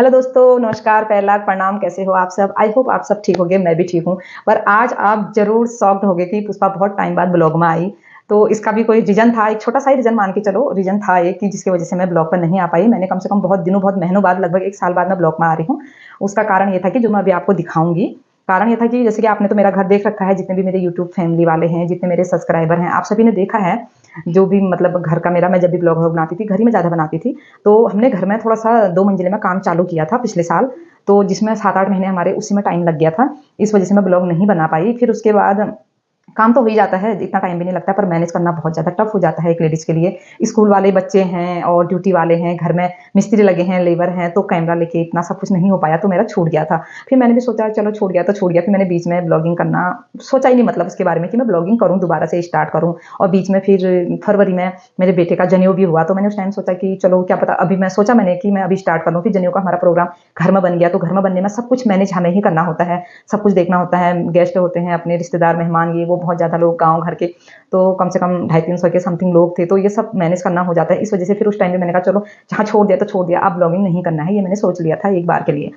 Hello दोस्तों, नमस्कार, पहला प्रणाम। कैसे हो आप सब? आई होप आप सब ठीक होंगे, मैं भी ठीक हूँ। पर आज आप जरूर शॉक्ड होगे कि पुष्पा बहुत टाइम बाद ब्लॉग में आई। तो इसका भी कोई रीजन था, एक छोटा सा ही रीजन मान के चलो। रीजन था एक कि जिसकी वजह से मैं ब्लॉग पर नहीं आ पाई। मैंने कम से कम बहुत दिनों, बहुत महीनों बाद, लगभग 1 साल बाद मैं ब्लॉग में आ रही हूँ। उसका कारण ये था कि जो मैं अभी आपको दिखाऊंगी। कारण ये था कि जैसे कि आपने तो मेरा घर देख रखा है, जितने भी मेरे यूट्यूब फैमिली वाले हैं, जितने मेरे सब्सक्राइबर हैं, आप सभी ने देखा है। जो भी मतलब घर का मेरा, मैं जब भी ब्लॉग बनाती थी, घर ही में ज़्यादा बनाती थी। तो हमने घर में थोड़ा सा 2 मंजिले में काम चालू किया था पिछले साल। तो जिसमें 7-8 महीने हमारे उसी में टाइम लग गया था। इस वजह से मैं ब्लॉग नहीं बना पाई। फिर उसके बाद काम तो हो ही जाता है, इतना टाइम भी नहीं लगता, पर मैनेज करना बहुत ज़्यादा टफ हो जाता है एक लेडीज़ के लिए। स्कूल वाले बच्चे हैं और ड्यूटी वाले हैं, घर में मिस्त्री लगे हैं, लेबर हैं, तो कैमरा लेके इतना सब कुछ नहीं हो पाया, तो मेरा छूट गया था। फिर मैंने भी सोचा चलो छूट गया तो छूट गया। फिर मैंने बीच में ब्लॉगिंग करना सोचा ही नहीं, मतलब उसके बारे में कि मैं ब्लॉगिंग करूँ, दोबारा से स्टार्ट करूँ। और बीच में फिर फरवरी में मेरे बेटे का जनेऊ भी हुआ, तो मैंने उस टाइम सोचा कि चलो क्या पता, अभी मैं सोचा मैंने कि मैं अभी स्टार्ट कर लूँ। फिर जनेऊ का हमारा प्रोग्राम घर में बन गया, तो घर में बनने में सब कुछ मैनेज हमें ही करना होता है, सब कुछ देखना होता है। गेस्ट होते हैं, अपने रिश्तेदार, मेहमान, ये वो बहुत ज़्यादा लोग गाँव घर के। तो कम से कम 250-300 के समथिंग लोग थे, तो ये सब मैनेज करना हो जाता है। इस वजह से फिर उस टाइम पे मैंने कहा चलो, जहाँ छोड़ दिया तो छोड़ दिया, अब ब्लॉगिंग नहीं करना है, ये मैंने सोच लिया था एक बार के लिए।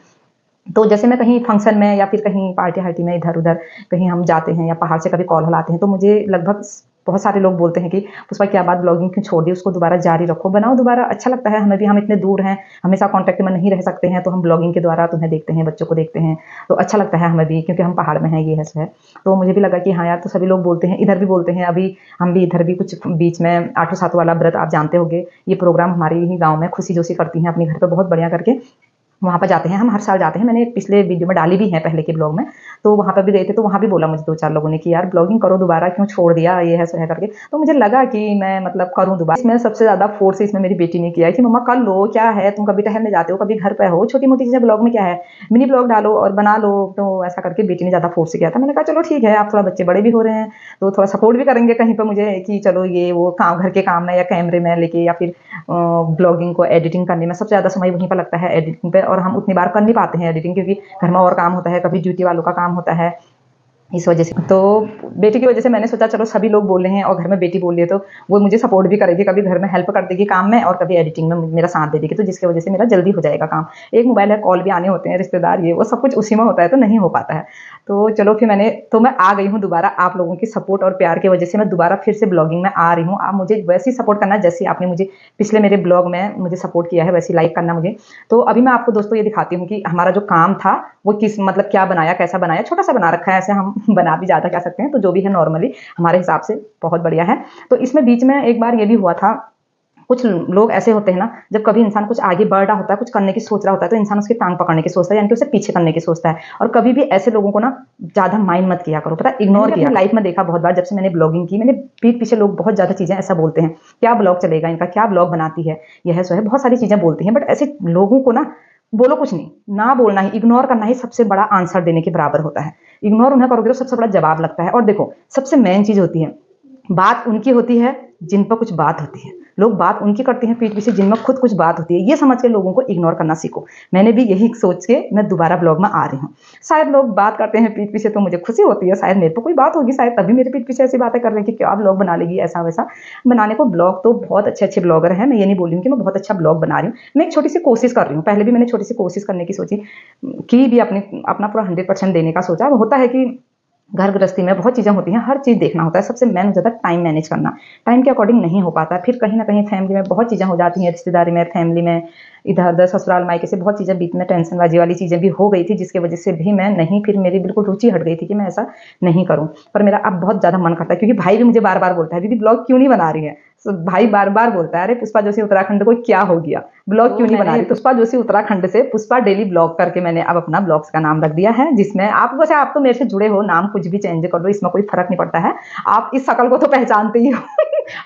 तो जैसे मैं कहीं फंक्शन में या फिर कहीं पार्टी हार्टी में इधर-उधर कहीं हम जाते हैं या बाहर से कभी कॉल हल आते हैं, तो मुझे लगभग बहुत सारे लोग बोलते हैं कि पुष्पा क्या बात, ब्लॉगिंग क्यों छोड़ दी? उसको दोबारा जारी रखो, बनाओ दोबारा, अच्छा लगता है हमें भी। हम इतने दूर हैं, हमेशा कॉन्टैक्ट में नहीं रह सकते हैं, तो हम ब्लॉगिंग के द्वारा तुम्हें देखते हैं, बच्चों को देखते हैं, तो अच्छा लगता है हमें भी, क्योंकि हम पहाड़ में हैं, ये है सो है। तो मुझे भी लगा कि हाँ यार, तो सभी लोग बोलते हैं, इधर भी बोलते हैं। अभी हम भी इधर भी कुछ बीच में आठों सातों वाला व्रत आप जानते होंगे, ये प्रोग्राम हमारे ही गाँव में खुशी जोशी करती हैं अपने घर पे बहुत बढ़िया करके। वहाँ पर जाते हैं, हम हर साल जाते हैं। मैंने पिछले वीडियो में डाली भी है, पहले के ब्लॉग में। तो वहाँ पर भी गए थे, तो वहाँ भी बोला मुझे 2-4 लोगों ने कि यार ब्लॉगिंग करो दोबारा, क्यों छोड़ दिया, ये है सो है करके। तो मुझे लगा कि मैं मतलब करूँ दोबारा। इसमें सबसे ज़्यादा फोर्स इसमें मेरी बेटी ने किया है कि मम्मा कर लो, क्या है, तुम कभी टहलने जाते हो, कभी घर पे हो, छोटी मोटी चीज़ें ब्लॉग में क्या है, मिनी ब्लॉग डालो और बना लो। तो ऐसा करके बेटी ने ज़्यादा फोर्स किया था। मैंने कहा चलो ठीक है, आप थोड़ा, बच्चे बड़े भी हो रहे हैं, तो थोड़ा सपोर्ट भी करेंगे कहीं पर मुझे कि चलो ये वो काम, घर के काम में या कैमरे में लेके, या फिर ब्लॉगिंग को एडिटिंग करने में सबसे ज़्यादा समय वहीं पर लगता है, एडिटिंग पे। और हम उतनी बार कर नहीं पाते हैं एडिटिंग, क्योंकि घर में और काम होता है, कभी ड्यूटी वालों का काम होता है, इस वजह से। तो बेटी की वजह से मैंने सोचा चलो, सभी लोग बोल रहे हैं और घर में बेटी बोल रही है, तो वो मुझे सपोर्ट भी करेगी, कभी घर में हेल्प कर देगी काम में और कभी एडिटिंग में मेरा साथ दे देगी, तो जिसकी वजह से मेरा जल्दी हो जाएगा काम। एक मोबाइल है, कॉल भी आने होते हैं, रिश्तेदार, ये वो सब कुछ उसी में होता है, तो नहीं हो पाता है। तो चलो फिर मैं आ गई हूँ दोबारा। आप लोगों की सपोर्ट और प्यार की वजह से मैं दोबारा फिर से ब्लॉगिंग में आ रही हूँ। आप मुझे वैसे ही सपोर्ट करना जैसे आपने मुझे पिछले मेरे ब्लॉग में मुझे सपोर्ट किया है, वैसे ही लाइक करना मुझे। तो अभी मैं आपको दोस्तों ये दिखाती हूँ कि हमारा जो काम था वो किस, मतलब क्या बनाया, कैसा बनाया। छोटा सा बना रखा है, ऐसे हम बना भी ज़्यादा कह सकते हैं, तो जो भी है नॉर्मली हमारे हिसाब से बहुत बढ़िया है। तो इसमें बीच में एक बार ये भी हुआ था, कुछ लोग ऐसे होते हैं ना, जब कभी इंसान कुछ आगे बढ़ रहा होता है, कुछ करने की सोच रहा होता है, तो इंसान उसकी टांग पकड़ने की सोचता है, यानी कि उसे पीछे करने की सोचता है। और कभी भी ऐसे लोगों को ना ज्यादा माइंड मत किया करो, पता है, इग्नोर किया। लाइफ में देखा बहुत बार, जब से मैंने ब्लॉगिंग की, मैंने पीठ पीछे लोग बहुत ज्यादा चीजें ऐसा बोलते हैं, क्या ब्लॉग चलेगा इनका, क्या ब्लॉग बनाती है, यह सो है, बहुत सारी चीजें बोलती हैं। बट ऐसे लोगों को ना बोलो कुछ नहीं, ना बोलना ही, इग्नोर करना ही सबसे बड़ा आंसर देने के बराबर होता है। इग्नोर उन्हें करोगे तो सबसे बड़ा जवाब लगता है। और देखो, सबसे मेन चीज होती है, बात उनकी होती है जिन पर कुछ बात होती है। लोग बात उनकी करते हैं पीठ पीछे जिनमें खुद कुछ बात होती है। ये समझ के लोगों को इग्नोर करना सीखो। मैंने भी यही सोच के मैं दोबारा ब्लॉग में आ रही हूँ। शायद लोग बात करते हैं पीठ पीछे तो मुझे खुशी होती है, शायद मेरे को कोई बात होगी, शायद तभी मेरे पीठ पीछे ऐसी बातें कर रहे हैं कि क्या ब्लॉग बना लेगी, ऐसा वैसा। बनाने को ब्लॉग तो बहुत अच्छे अच्छे ब्लॉगर हैं, मैं ये नहीं बोल रही हूँ कि मैं बहुत अच्छा ब्लॉग बना रही हूँ। मैं एक छोटी सी कोशिश कर रही हूँ, पहले भी मैंने छोटी सी कोशिश करने की सोची, की भी अपना पूरा 100% देने का सोचा। होता है कि घर गृहस्थी में बहुत चीज़ें होती हैं, हर चीज़ देखना होता है। सबसे मेन हो जाता है टाइम मैनेज करना। टाइम के अकॉर्डिंग नहीं हो पाता, फिर कहीं ना कहीं फैमिली में बहुत चीज़ें हो जाती हैं, रिश्तेदारी में, फैमिली में, इधर उधर ससुराल मायके से बहुत चीज़ें बीच में, टेंशन बाजी वाली चीज़ें भी हो गई थी, जिसकी वजह से भी मैं नहीं, फिर मेरी बिल्कुल रुचि हट गई थी कि मैं ऐसा नहीं करूँ। पर मेरा अब बहुत ज़्यादा मन करता है, क्योंकि भाई भी मुझे बार बार बोलता है, दीदी ब्लॉग क्यों नहीं बना रही है। भाई बार बार बोलता है, अरे पुष्पा जोशी उत्तराखंड को क्या हो गया, ब्लॉग क्यों नहीं बना रही। पुष्पा जोशी उत्तराखंड से पुष्पा डेली ब्लॉग करके मैंने अब अपना ब्लॉग्स का नाम रख दिया है, जिसमें आप, वैसे आप तो मेरे से जुड़े हो, नाम कुछ भी चेंज कर दो, इसमें कोई फर्क नहीं पड़ता है। आप इस शकल को तो पहचानते ही हो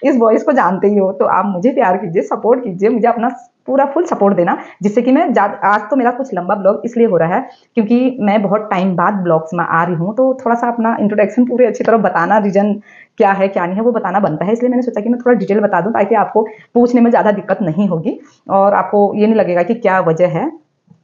इस वॉइस को जानते ही हो, तो आप मुझे प्यार कीजिए, सपोर्ट कीजिए, मुझे अपना पूरा फुल सपोर्ट देना, जिससे कि मैं आज तो मेरा कुछ लंबा ब्लॉग इसलिए हो रहा है क्योंकि मैं बहुत टाइम बाद ब्लॉग्स में आ रही हूँ, तो थोड़ा सा अपना इंट्रोडक्शन पूरी अच्छी तरह बताना, रीजन क्या है क्या नहीं है वो बताना बनता है। इसलिए मैंने सोचा कि मैं थोड़ा डिटेल बता दूं, ताकि आपको पूछने में ज़्यादा दिक्कत नहीं होगी और आपको ये नहीं लगेगा कि क्या वजह है।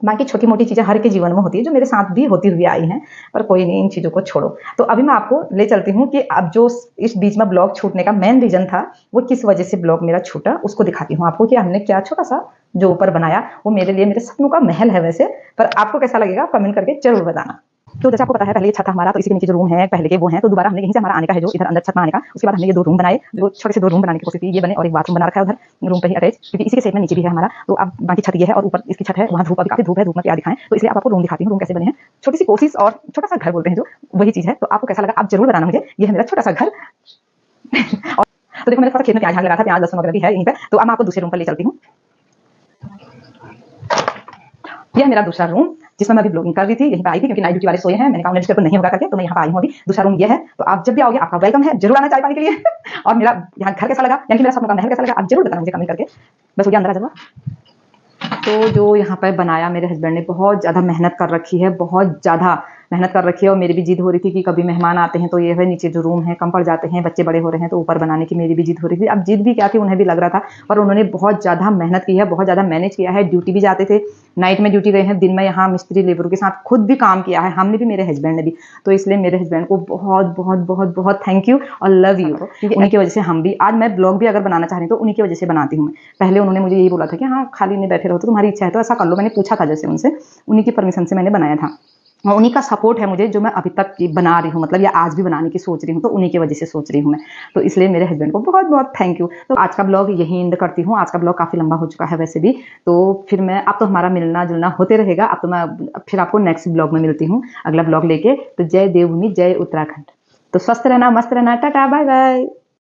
बाकी छोटी मोटी चीज़ें हर के जीवन में होती है, जो मेरे साथ भी होती हुई आई हैं, पर कोई नहीं, इन चीज़ों को छोड़ो। तो अभी मैं आपको ले चलती हूँ कि अब जो इस बीच में ब्लॉग छूटने का मेन रीज़न था, वो किस वजह से ब्लॉग मेरा छूटा, उसको दिखाती हूँ आपको कि हमने क्या छोटा-सा जो ऊपर बनाया, वो मेरे लिए मेरे सपनों का महल है वैसे, पर आपको कैसा लगेगा कमेंट करके ज़रूर बताना। तो जैसे आपको पता है पहले ये छत था हमारा, तो इसी के नीचे जो रूम है पहले के वो हैं, तो दोबारा हमने यहीं से हमारा आने का है जो इधर अंदर छत में आने का, उसके बाद हमने ये 2 रूम बनाए, जो छोटे से 2 रूम बनाने की कोशिश की, ये बने और एक बाथरूम बना रखा है उधर रूम पे ही अटैच, क्योंकि इसी के सेट में नीचे भी है हमारा। तो अब बाकी छत ये है और ऊपर इसकी छत है, वहाँ धूप, अभी काफ़ी धूप है, धूप में क्या दिखाएँ, तो इसलिए आपको रूम दिखाती हूँ, रूम कैसे बने हैं। छोटी सी कोशिश और छोटा सा घर बोलते हैं जो, वही चीज़ है। तो आपको कैसा लगा आप जरूर बताना मुझे, ये है मेरा छोटा सा घर। और तो देखो मैंने थोड़ा खेत में प्याज लगा था, प्याज लहसुन वगैरह भी है यहीं पे। तो अब मैं आपको दूसरे रूम पर ले चलती हूँ। यह मेरा दूसरा रूम, जिसमें मैं अभी ब्लॉगिंग कर रही थी, यहीं पे आई थी क्योंकि नाइट ड्यूटी वाले सोए हैं, मैंने कहा उन्हें डिस्टर्ब नहीं होगा करके, तो मैं यहाँ पे आई हूँ अभी। दूसरा रूम ये है, तो आप जब भी आओगे आपका वेलकम है, जरूर आना चाय पानी के लिए। और मेरा यहाँ घर कैसा लगा, यानी कि मेरा सपनों का महल कैसा लगा, आप जरूर बताना मुझे कमेंट करके। बस हो गया, अंदर आ जाओ। तो जो यहाँ पर बनाया मेरे हस्बैंड ने बहुत ज़्यादा मेहनत कर रखी है, बहुत ज़्यादा मेहनत कर रखी है। और मेरी भी जिद हो रही थी कि कभी मेहमान आते हैं तो ये है नीचे जो रूम है कम पड़ जाते हैं, बच्चे बड़े हो रहे हैं, तो ऊपर बनाने की मेरी भी जिद हो रही थी। अब जिद भी क्या थी, उन्हें भी लग रहा था, पर उन्होंने बहुत ज़्यादा मेहनत की है, बहुत ज़्यादा मैनेज किया है। ड्यूटी भी जाते थे, नाइट में ड्यूटी गए हैं, दिन में यहाँ मिस्त्री लेबरों के साथ खुद भी काम किया है, हमने भी, मेरे हस्बैंड ने भी। तो इसलिए मेरे हस्बैंड को बहुत बहुत बहुत बहुत थैंक यू और लव यू, क्योंकि उन्हीं की वजह से हम भी आज मैं ब्लॉग भी अगर बनाना चाह रही हूँ तो उन्हीं की वजह से बनाती हूँ मैं। पहले उन्होंने मुझे यही बोला था कि हाँ खाली नहीं बैठे रहो, तो तुम्हारी इच्छा है तो ऐसा कर लो, मैंने पूछा था जैसे उनसे, उन्हीं की परमिशन से मैंने बनाया था। और उन्हीं का सपोर्ट है मुझे, जो मैं अभी तक बना रही हूँ, मतलब या आज भी बनाने की सोच रही हूँ, तो उन्हीं की वजह से सोच रही हूँ मैं। तो इसलिए मेरे हस्बैंड को बहुत बहुत थैंक यू। तो आज का ब्लॉग यही एंड करती हूँ, आज का ब्लॉग काफ़ी लंबा हो चुका है वैसे भी। तो फिर मैं, अब तो हमारा मिलना जुलना होते रहेगा, अब तो मैं फिर आपको नेक्स्ट ब्लॉग में मिलती हूँ, अगला ब्लॉग लेके। तो जय देवभूमि, जय उत्तराखंड। तो स्वस्थ रहना, मस्त रहना, टाटा बाय बाय।